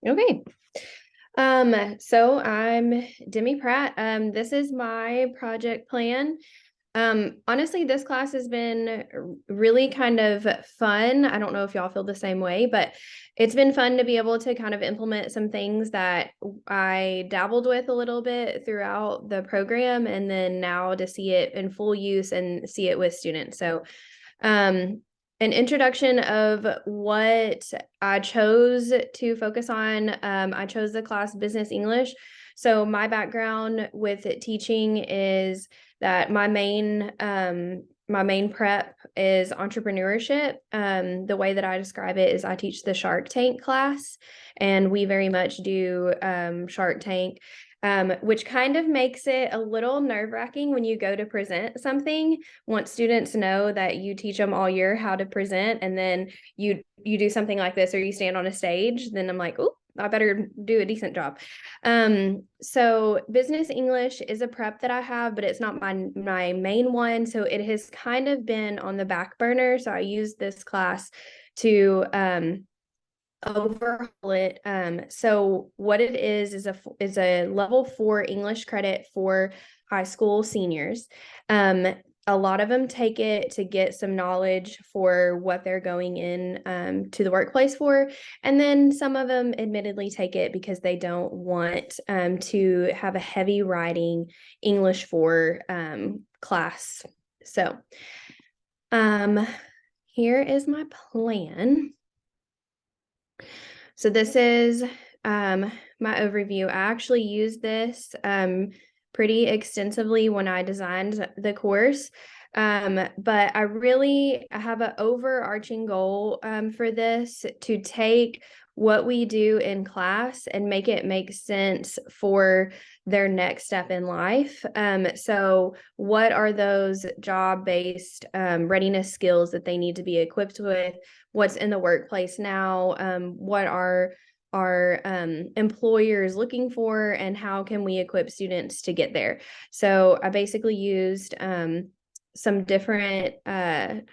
Okay. So I'm Demi Pratt. This is my project plan. Honestly, this class has been really kind of fun. I don't know if y'all feel the same way, but it's been fun to be able to kind of implement some things that I dabbled with a little bit throughout the program, and then now to see it in full use and see it with students. So, an introduction of what I chose to focus on. I chose the class Business English. So my background with teaching is that my main prep is entrepreneurship. The way that I describe it is I teach the Shark Tank class, and we very much do Shark Tank. Which kind of makes it a little nerve-wracking when you go to present something. Once students know that you teach them all year how to present, and then you do something like this or you stand on a stage, then I'm like, oh, I better do a decent job. So business English is a prep that I have, but it's not my main one. So it has kind of been on the back burner. So I use this class to overhaul it. So what it is a level 4 English credit for high school seniors. A lot of them take it to get some knowledge for what they're going in to the workplace for. And then some of them admittedly take it because they don't want to have a heavy writing English 4 class. So here is my plan. So this is my overview. I actually used this pretty extensively when I designed the course. But I have an overarching goal for this to take what we do in class and make it make sense for their next step in life. So what are those job-based readiness skills that they need to be equipped with? What's in the workplace now? What are our employers looking for, and how can we equip students to get there? So I basically used some different websites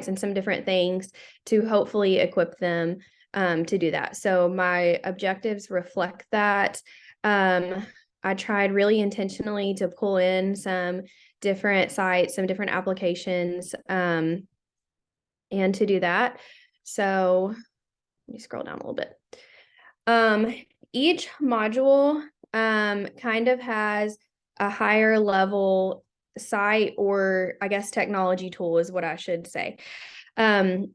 and some different things to hopefully equip them to do that. So my objectives reflect that. I tried really intentionally to pull in some different sites, some different applications, and to do that. So let me scroll down a little bit. Each module kind of has a higher level site, or I guess technology tool is what I should say.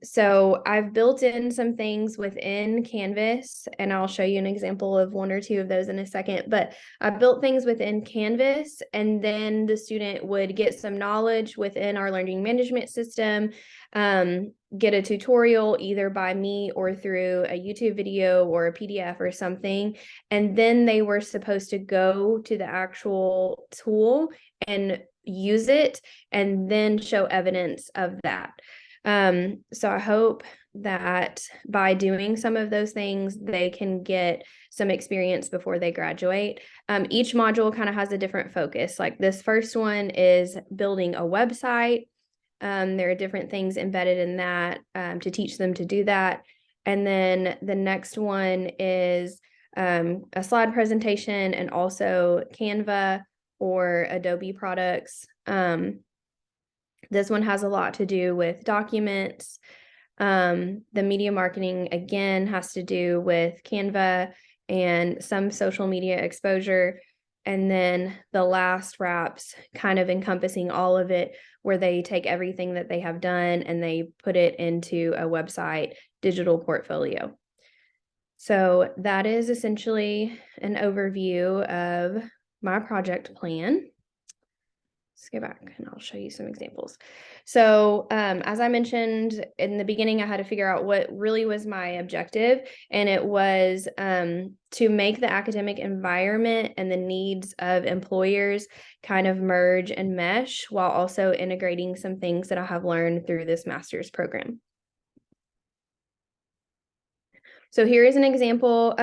So I've built in some things within Canvas, and I'll show you an example of one or two of those in a second, but I built things within Canvas, and then the student would get some knowledge within our learning management system, get a tutorial either by me or through a YouTube video or a PDF or something. And then they were supposed to go to the actual tool and use it and then show evidence of that. So I hope that by doing some of those things, they can get some experience before they graduate. Each module kind of has a different focus. Like this first one is building a website. There are different things embedded in that to teach them to do that. And then the next one is a slide presentation and also Canva or Adobe products. This one has a lot to do with documents. The media marketing, again, has to do with Canva and some social media exposure. And then the last wraps kind of encompassing all of it, where they take everything that they have done and they put it into a website digital portfolio. So that is essentially an overview of my project plan. Let's go back and I'll show you some examples. So as I mentioned in the beginning, I had to figure out what really was my objective, and it was to make the academic environment and the needs of employers kind of merge and mesh, while also integrating some things that I have learned through this master's program. So here is an example.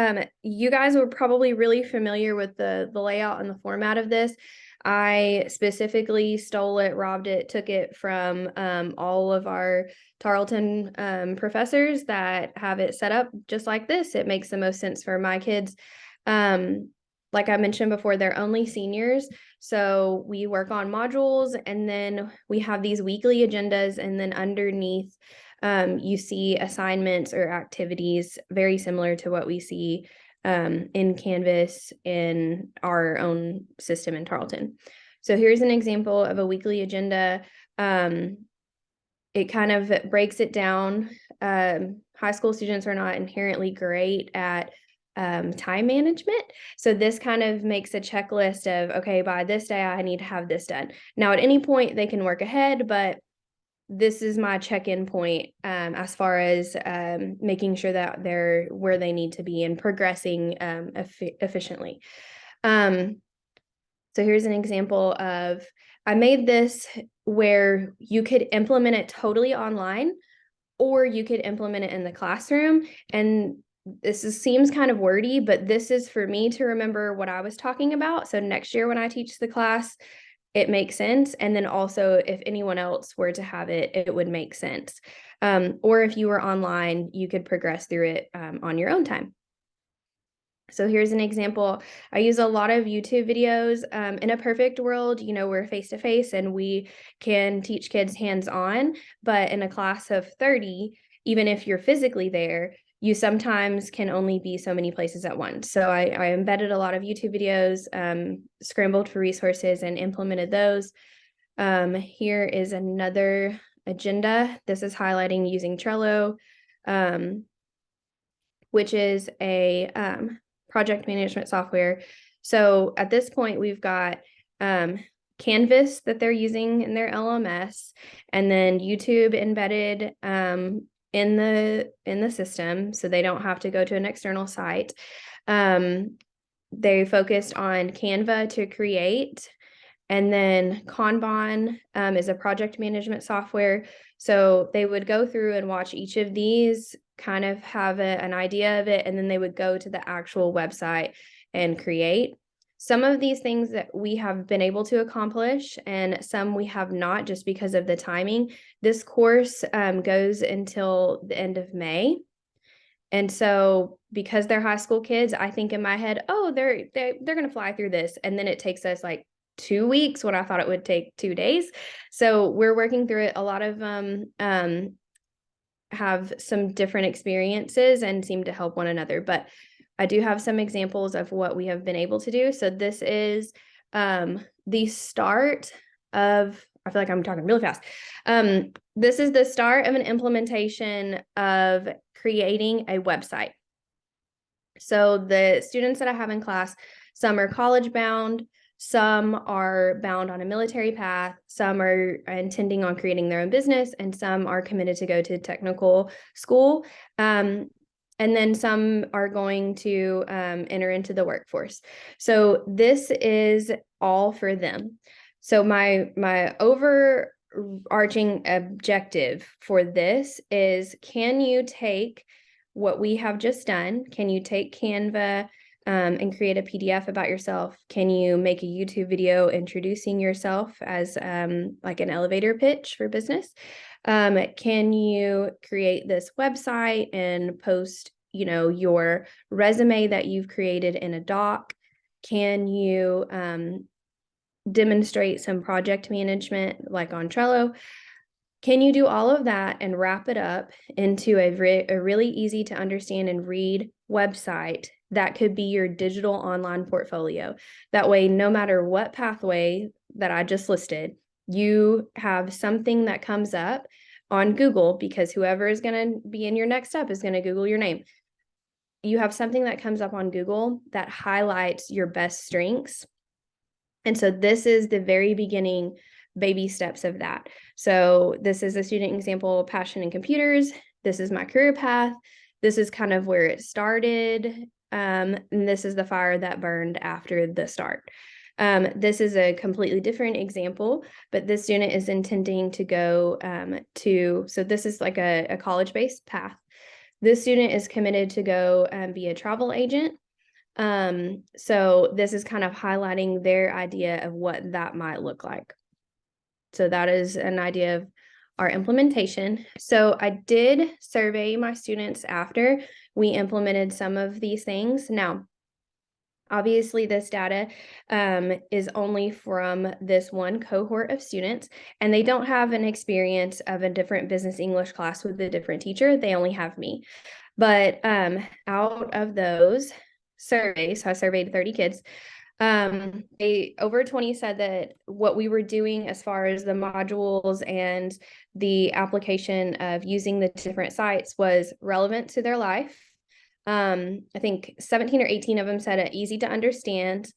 You guys were probably really familiar with the layout and the format of this. I specifically stole it, robbed it, took it from all of our Tarleton professors that have it set up just like this. It makes the most sense for my kids. Like I mentioned before, they're only seniors. So we work on modules, and then we have these weekly agendas, and then underneath you see assignments or activities very similar to what we see in Canvas in our own system in Tarleton. So here's an example of a weekly agenda. It kind of breaks it down. High school students are not inherently great at time management. So this kind of makes a checklist of, okay, by this day, I need to have this done. Now, at any point, they can work ahead, but this is my check-in point as far as making sure that they're where they need to be and progressing efficiently. So here's an example of, I made this where you could implement it totally online, or you could implement it in the classroom. And seems kind of wordy, but this is for me to remember what I was talking about. So next year when I teach the class, it makes sense. And then also if anyone else were to have it, it would make sense. Or if you were online, you could progress through it on your own time. So here's an example. I use a lot of YouTube videos. In a perfect world, we're face-to-face and we can teach kids hands-on, but in a class of 30, even if you're physically there, you sometimes can only be so many places at once. So I embedded a lot of YouTube videos, scrambled for resources and implemented those. Here is another agenda. This is highlighting using Trello, which is a project management software. So at this point, we've got Canvas that they're using in their LMS, and then YouTube embedded in the system, so they don't have to go to an external site. They focused on Canva to create, and then Kanban is a project management software. So they would go through and watch each of these, kind of have an idea of it, and then they would go to the actual website and create. Some of these things that we have been able to accomplish, and some we have not, just because of the timing. This course goes until the end of May. And so because they're high school kids, I think in my head, oh, they're going to fly through this. And then it takes us like 2 weeks when I thought it would take 2 days. So we're working through it. A lot of have some different experiences and seem to help one another, but I do have some examples of what we have been able to do. So this is the start of, I feel like I'm talking really fast. This is the start of an implementation of creating a website. So the students that I have in class, some are college bound, some are bound on a military path, some are intending on creating their own business, and some are committed to go to technical school. And then some are going to enter into the workforce. So this is all for them. So my overarching objective for this is, can you take what we have just done? Can you take Canva and create a PDF about yourself? Can you make a YouTube video introducing yourself as like an elevator pitch for business? Can you create this website and post, your resume that you've created in a doc? Can you demonstrate some project management like on Trello? Can you do all of that and wrap it up into a really easy to understand and read website that could be your digital online portfolio? That way, no matter what pathway that I just listed, you have something that comes up on Google, because whoever is going to be in your next step is going to Google your name. You have something that comes up on Google that highlights your best strengths. And so this is the very beginning baby steps of that. So this is a student example, passion in computers. This is my career path. This is kind of where it started. And this is the fire that burned after the start. This is a completely different example, but this student is intending to go so this is like a college-based path. This student is committed to go be a travel agent. So this is kind of highlighting their idea of what that might look like. So that is an idea of our implementation. So I did survey my students after we implemented some of these things. Now, obviously, this data is only from this one cohort of students, and they don't have an experience of a different business English class with a different teacher. They only have me. But out of those surveys, so I surveyed 30 kids, they over 20 said that what we were doing as far as the modules and the application of using the different sites was relevant to their life. I think 17 or 18 of them said it easy to understand.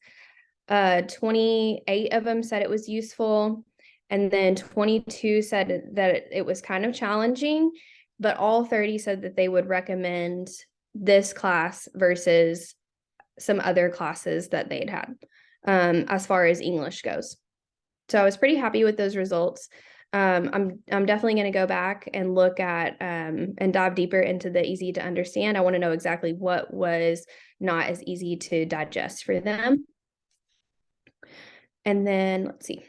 28 of them said it was useful. And then 22 said that it was kind of challenging, but all 30 said that they would recommend this class versus some other classes that they'd had, as far as English goes. So I was pretty happy with those results. I'm definitely going to go back and look at and dive deeper into the easy to understand. I want to know exactly what was not as easy to digest for them. And then let's see.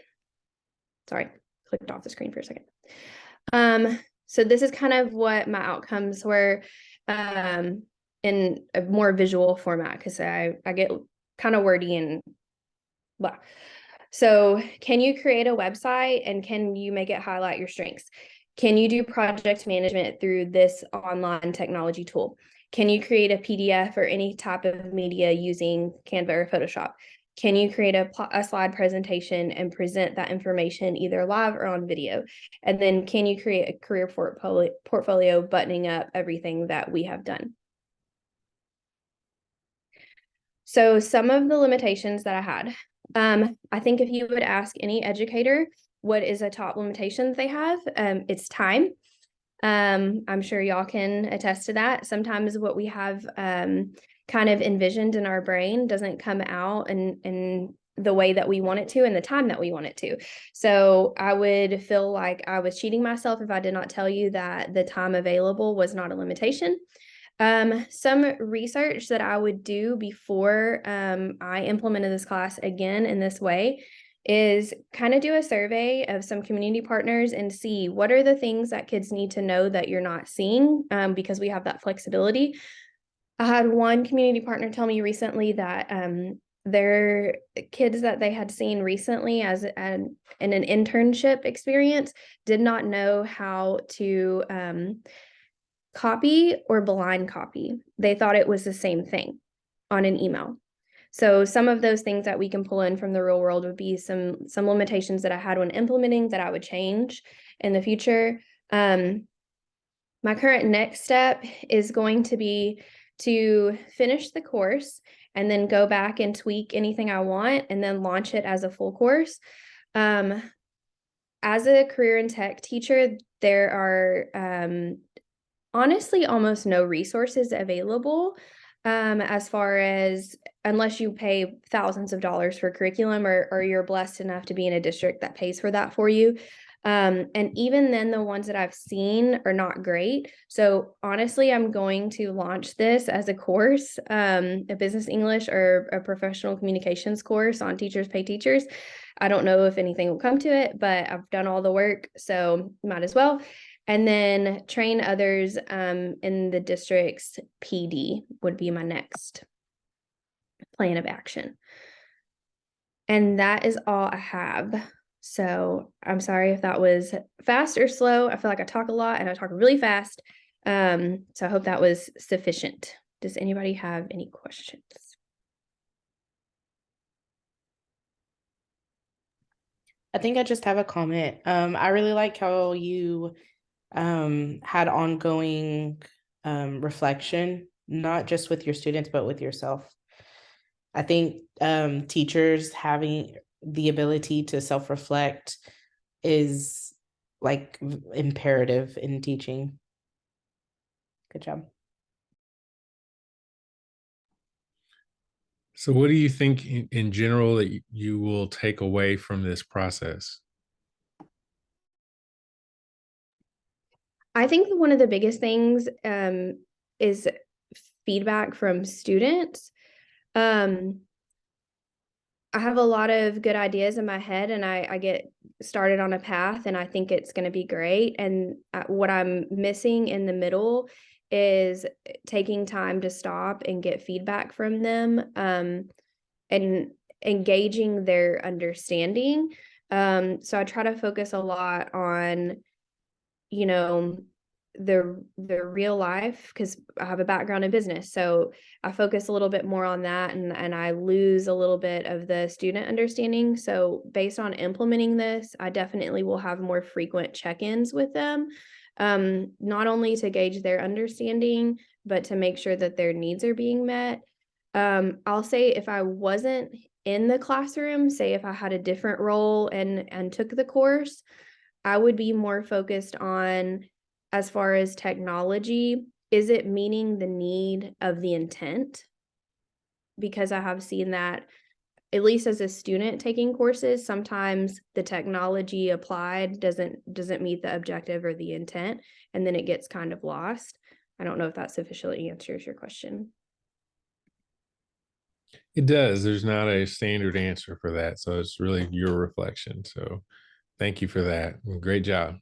Sorry, clicked off the screen for a second. So this is kind of what my outcomes were in a more visual format, because I get kind of wordy and blah. So can you create a website and can you make it highlight your strengths? Can you do project management through this online technology tool? Can you create a PDF or any type of media using Canva or Photoshop? Can you create a slide presentation and present that information either live or on video? And then can you create a career portfolio buttoning up everything that we have done? So some of the limitations that I had, I think if you would ask any educator what is a top limitation that they have, it's time. I'm sure y'all can attest to that. Sometimes what we have kind of envisioned in our brain doesn't come out in the way that we want it to and the time that we want it to. So I would feel like I was cheating myself if I did not tell you that the time available was not a limitation. Some research that I would do before I implemented this class again in this way is kind of do a survey of some community partners and see what are the things that kids need to know that you're not seeing, because we have that flexibility. I had one community partner tell me recently that their kids that they had seen recently in an internship experience did not know how to copy or blind copy. They thought it was the same thing on an email. So some of those things that we can pull in from the real world would be some limitations that I had when implementing that I would change in the future. My current next step is going to be to finish the course and then go back and tweak anything I want and then launch it as a full course. As a career and tech teacher, there are honestly almost no resources available, as far as unless you pay thousands of dollars for curriculum or you're blessed enough to be in a district that pays for that for you. And even then, the ones that I've seen are not great. So honestly, I'm going to launch this as a course, a business English or a professional communications course on Teachers Pay Teachers. I don't know if anything will come to it, but I've done all the work, so might as well. And then train others in the district's PD would be my next plan of action. And that is all I have. So I'm sorry if that was fast or slow. I feel like I talk a lot and I talk really fast. So I hope that was sufficient. Does anybody have any questions? I think I just have a comment. I really like how you had ongoing reflection, not just with your students, but with yourself. I think teachers having the ability to self-reflect is like imperative in teaching. Good job. So what do you think in general that you will take away from this process? I think one of the biggest things is feedback from students. Um, I have a lot of good ideas in my head, and I get started on a path, and I think it's going to be great. And what I'm missing in the middle is taking time to stop and get feedback from them, and engaging their understanding. So I try to focus a lot on, you know, the real life, because I have a background in business. So I focus a little bit more on that, and I lose a little bit of the student understanding. So based on implementing this, I definitely will have more frequent check-ins with them, not only to gauge their understanding, but to make sure that their needs are being met. I'll say if I wasn't in the classroom, say if I had a different role and took the course, I would be more focused on, as far as technology, is it meeting the need of the intent? Because I have seen that, at least as a student taking courses, sometimes the technology applied doesn't meet the objective or the intent, and then it gets kind of lost. I don't know if that sufficiently answers your question. It does. There's not a standard answer for that. So it's really your reflection. So thank you for that. Great job.